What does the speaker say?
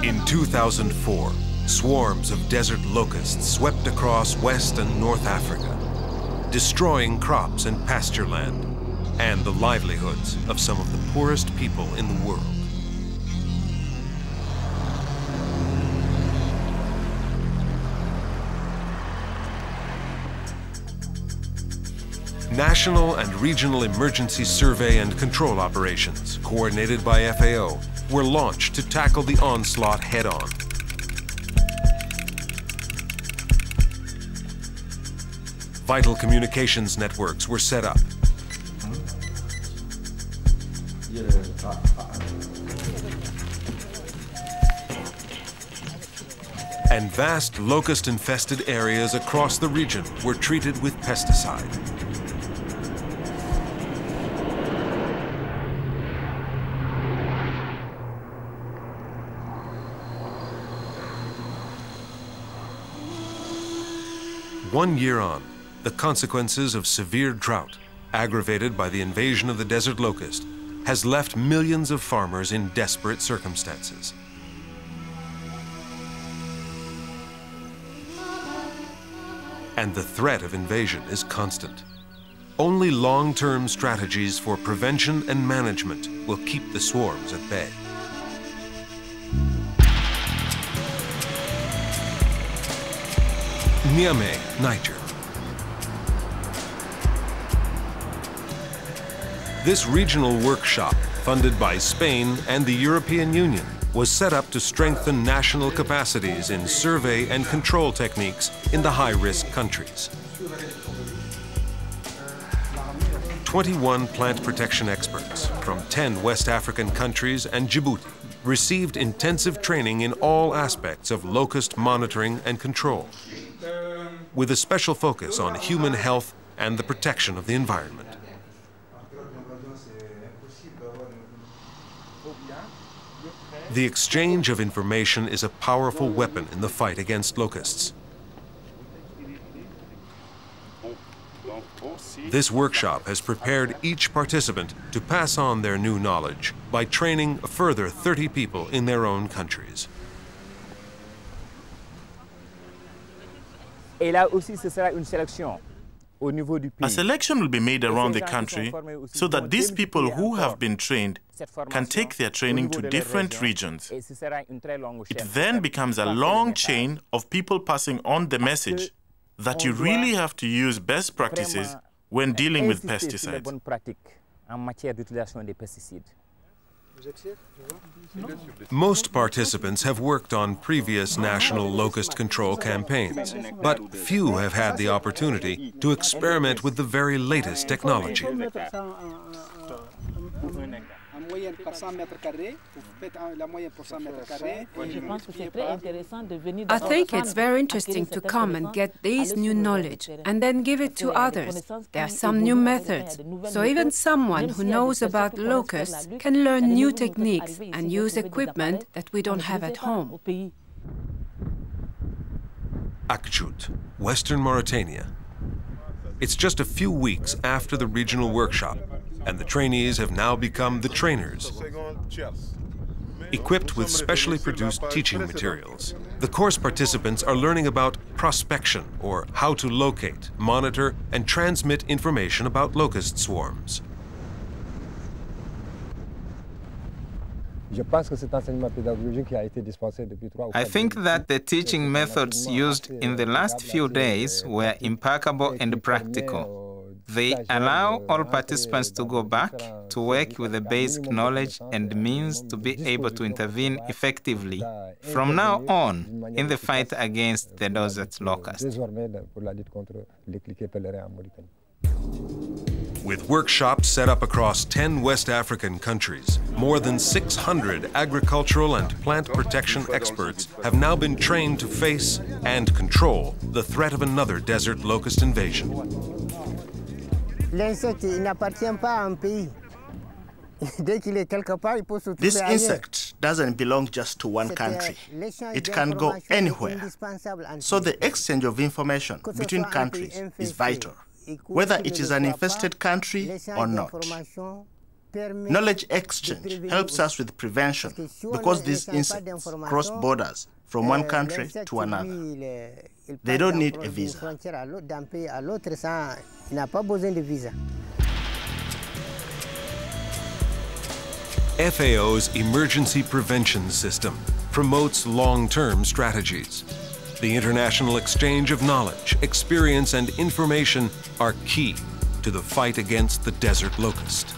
In 2004, swarms of desert locusts swept across West and North Africa, destroying crops and pasture land and the livelihoods of some of the poorest people in the world. National and regional emergency survey and control operations, coordinated by FAO, were launched to tackle the onslaught head-on. Vital communications networks were set up. And vast locust-infested areas across the region were treated with pesticide. One year on, the consequences of severe drought, aggravated by the invasion of the desert locust, has left millions of farmers in desperate circumstances. And the threat of invasion is constant. Only long-term strategies for prevention and management will keep the swarms at bay. Niamey, Niger. This regional workshop, funded by Spain and the European Union, was set up to strengthen national capacities in survey and control techniques in the high-risk countries. 21 plant protection experts from 10 West African countries and Djibouti received intensive training in all aspects of locust monitoring and control, with a special focus on human health and the protection of the environment. The exchange of information is a powerful weapon in the fight against locusts. This workshop has prepared each participant to pass on their new knowledge by training a further 30 people in their own countries. A selection will be made around the country so that these people who have been trained can take their training to different regions. It then becomes a long chain of people passing on the message that you really have to use best practices when dealing with pesticides. Most participants have worked on previous national locust control campaigns, but few have had the opportunity to experiment with the very latest technology. I think it's very interesting to come and get this new knowledge and then give it to others. There are some new methods, so even someone who knows about locusts can learn new techniques and use equipment that we don't have at home. Akjout, Western Mauritania. It's just a few weeks after the regional workshop, and the trainees have now become the trainers. Equipped with specially produced teaching materials, the course participants are learning about prospection, or how to locate, monitor, and transmit information about locust swarms. I think that the teaching methods used in the last few days were impeccable and practical. They allow all participants to go back to work with the basic knowledge and means to be able to intervene effectively from now on in the fight against the desert locust. With workshops set up across 10 West African countries, more than 600 agricultural and plant protection experts have now been trained to face and control the threat of another desert locust invasion. This insect doesn't belong just to one country. It can go anywhere. So the exchange of information between countries is vital, whether it is an infested country or not. Knowledge exchange helps us with prevention because these insects cross borders from one country to another. They don't need a visa. FAO's Emergency Prevention System promotes long-term strategies. The international exchange of knowledge, experience, and information are key to the fight against the desert locust.